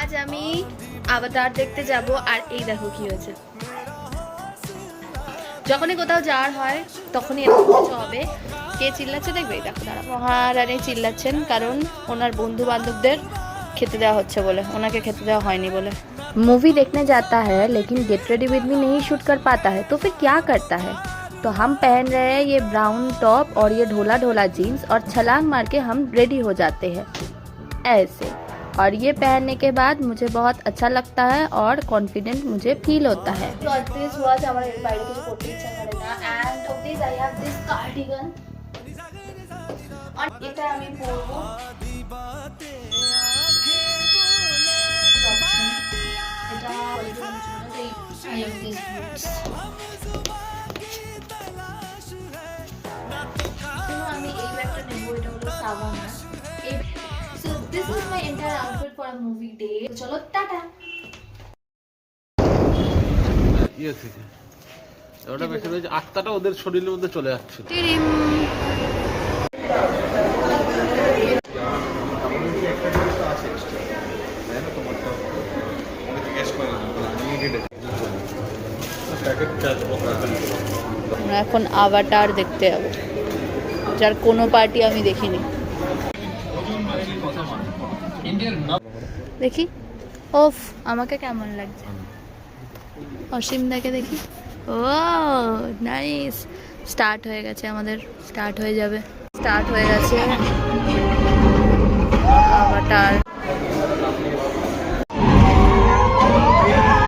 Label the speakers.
Speaker 1: আজ আমি আভাটার দেখতে যাব আর এই দেখো কি হয়েছে। যখনই কোথাও যাওয়ার হয় তখনই এরকম কিছু হবে। কে চিল্লাচ্ছে দেখবে, দেখো দাঁড়া। মহারানী চিল্লাচ্ছেন কারণ ওনার বন্ধু বান্ধবদের খেতে দেওয়া হচ্ছে বলে, ওনাকে খেতে দেওয়া হয়নি বলে। मूवी देखने जाता है लेकिन गेट रेडी विद मी नहीं शूट कर पाता है तो फिर क्या करता है। तो हम पहन रहे हैं ये ब्राउन टॉप और ये ढोला ढोला जीन्स और छलांग मार के हम रेडी हो जाते हैं ऐसे। और ये पहनने के बाद मुझे बहुत अच्छा लगता है और कॉन्फिडेंट मुझे फील होता है। और এটা আমি পরবো। এটা I love these boots. তো আমি এই ব্যাগটা নেবো, এটা হলো savanna. So this is my entire outfit for a movie day. চলো টাটা।
Speaker 2: ইয়ে থেকে ওটা বেশি হয়েছে, আত্মাটা ওদের শরীরের মধ্যে চলে যাচ্ছে।
Speaker 1: আমরা এখন আভাটার দেখতে যাবো, যার কোনো পার্টি আমি দেখিনি। দেখি ওফ আমাকে কেমন লাগছে, অসীম দাকে দেখি। ও নাইস, স্টার্ট হয়ে গেছে আমাদের, স্টার্ট হয়ে যাবে, স্টার্ট হয়ে গেছে আভাটার।